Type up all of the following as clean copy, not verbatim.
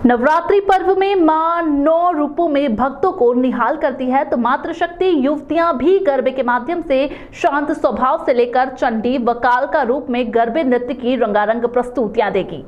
नवरात्रि पर्व में मां 9 रूपों में भक्तों को निहाल करती है, तो मातृशक्ति युवतियां भी गरबे के माध्यम से शांत स्वभाव से लेकर चंडी व काल का रूप में गरबे नृत्य की रंगारंग प्रस्तुतियां देगी।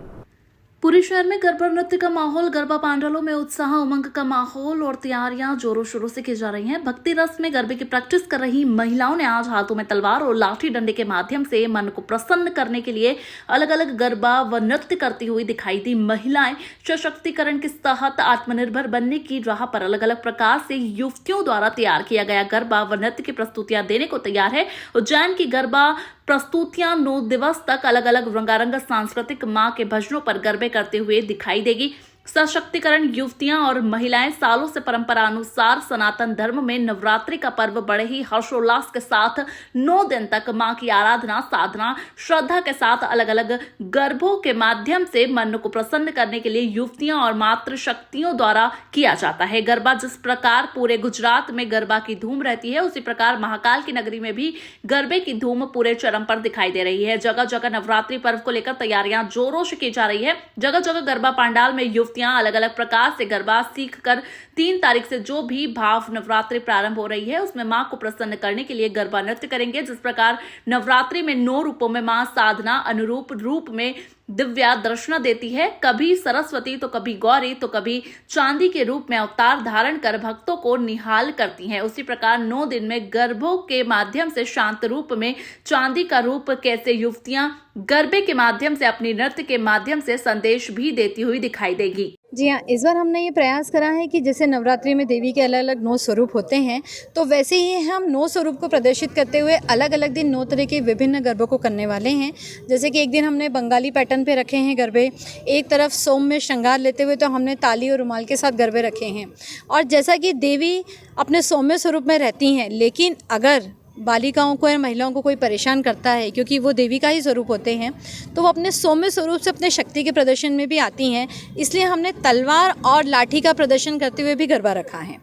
पूरे शहर में गरबा नृत्य का माहौल, गरबा पांडालों में उत्साह उमंग का माहौल और तैयारियां जोरों शोरों से की जा रही हैं। भक्ति रस में गरबे की प्रैक्टिस कर रही महिलाओं ने आज हाथों में तलवार और लाठी डंडे के माध्यम से मन को प्रसन्न करने के लिए अलग अलग गरबा व नृत्य करती हुई दिखाई दी। महिलाएं सशक्तिकरण के तहत आत्मनिर्भर बनने की राह पर अलग अलग प्रकार से युवतियों द्वारा तैयार किया गया गरबा व नृत्य की प्रस्तुतियां देने को तैयार है। उज्जैन की गरबा प्रस्तुतियां 9 दिवस तक अलग अलग रंगारंग सांस्कृतिक मां के भजनों पर गरबे करते हुए दिखाई देगी। सशक्तिकरण युवतियां और महिलाएं सालों से परंपरा अनुसार सनातन धर्म में नवरात्रि का पर्व बड़े ही हर्षोल्लास के साथ 9 दिन तक मां की आराधना, साधना, श्रद्धा के साथ अलग अलग गरबों के माध्यम से मन को प्रसन्न करने के लिए युवतियां और मातृशक्तियों द्वारा किया जाता है। गरबा जिस प्रकार पूरे गुजरात में गरबा की धूम रहती है, उसी प्रकार महाकाल की नगरी में भी गरबे की धूम पूरे चरम पर दिखाई दे रही है। जगह जगह नवरात्रि पर्व को लेकर तैयारियां जोरों से की जा रही है। जगह जगह गरबा पंडाल में अलग अलग प्रकार से गरबा सीखकर 3 तारीख से जो भी भाव नवरात्रि प्रारंभ हो रही है, उसमें मां को प्रसन्न करने के लिए गरबा नृत्य करेंगे। जिस प्रकार नवरात्रि में 9 रूपों में मां साधना अनुरूप रूप में दिव्या दर्शना देती है, कभी सरस्वती तो कभी गौरी तो कभी चांदी के रूप में अवतार धारण कर भक्तों को निहाल करती हैं। उसी प्रकार 9 दिन में गरबों के माध्यम से शांत रूप में चांदी का रूप कैसे युवतियां गरबे के माध्यम से अपनी नृत्य के माध्यम से संदेश भी देती हुई दिखाई देगी। जी हाँ, इस बार हमने ये प्रयास करा है कि जैसे नवरात्रि में देवी के अलग अलग 9 स्वरूप होते हैं, तो वैसे ही हम 9 स्वरूप को प्रदर्शित करते हुए अलग अलग दिन 9 तरह के विभिन्न गरबों को करने वाले हैं। जैसे कि एक दिन हमने बंगाली पैटर्न पे रखे हैं गरबे, एक तरफ सोम में श्रृंगार लेते हुए तो हमने ताली और रुमाल के साथ गरबे रखे हैं। और जैसा कि देवी अपने सौम्य स्वरूप में रहती हैं, लेकिन अगर बालिकाओं को या महिलाओं को कोई परेशान करता है, क्योंकि वो देवी का ही स्वरूप होते हैं, तो वो अपने सौम्य स्वरूप से अपने शक्ति के प्रदर्शन में भी आती हैं। इसलिए हमने तलवार और लाठी का प्रदर्शन करते हुए भी गरबा रखा है।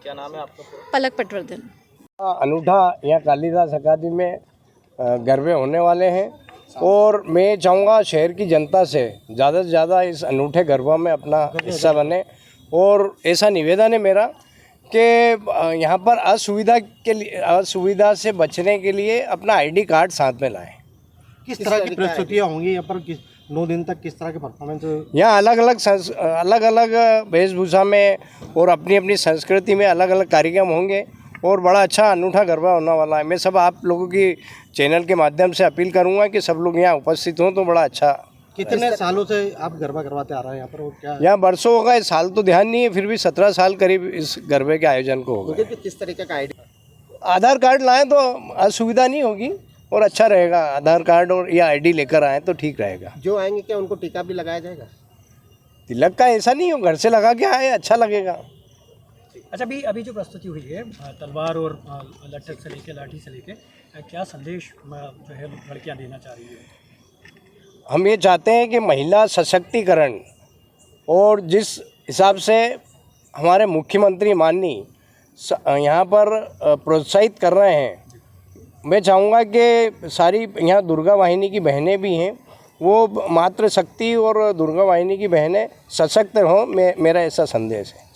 क्या नाम है आपका? पलक पटवर्धन। अनूठा यहाँ कालीदास अकादमी में गरबे होने वाले हैं और मैं चाहूँगा शहर की जनता से ज़्यादा इस अनूठे गरबा में अपना हिस्सा बने। और ऐसा निवेदन है मेरा कि यहाँ पर असुविधा से बचने के लिए अपना आईडी कार्ड साथ में लाएं। किस तरह की प्रस्तुतियाँ होंगी यहाँ पर? 9 दिन तक किस तरह के परफॉर्मेंस? यहाँ अलग अलग वेशभूषा में और अपनी अपनी संस्कृति में अलग अलग कार्यक्रम होंगे और बड़ा अच्छा अनूठा गरबा होने वाला है। मैं सब आप लोगों की चैनल के माध्यम से अपील करूँगा कि सब लोग यहाँ उपस्थित हों तो बड़ा अच्छा। कितने सालों से आप गरबा करवाते आ रहे हैं यहाँ पर? और क्या यहाँ बरसों हो गए, साल तो ध्यान नहीं है, फिर भी 17 साल करीब इस गरबे के आयोजन को हो गए। किस तरीके का आईडी? आधार कार्ड लाएं तो असुविधा नहीं होगी और अच्छा रहेगा। आधार कार्ड और या आईडी लेकर आएँ तो ठीक रहेगा। जो आएंगे क्या उनको टीका भी लगाया जाएगा? तिलक का ऐसा नहीं हो, घर से लगा के आए, अच्छा लगेगा। अच्छा, अभी जो प्रस्तुति हुई है तलवार और लट्ठक से लेके लाठी से लेके, क्या संदेश जो है लड़कियाँ देना चाह रही है? हम ये चाहते हैं कि महिला सशक्तिकरण, और जिस हिसाब से हमारे मुख्यमंत्री माननीय यहाँ पर प्रोत्साहित कर रहे हैं, मैं चाहूँगा कि सारी यहाँ दुर्गा वाहिनी की बहनें भी हैं, वो मातृशक्ति और दुर्गा वाहिनी की बहनें सशक्त हों। मेरा ऐसा संदेश है।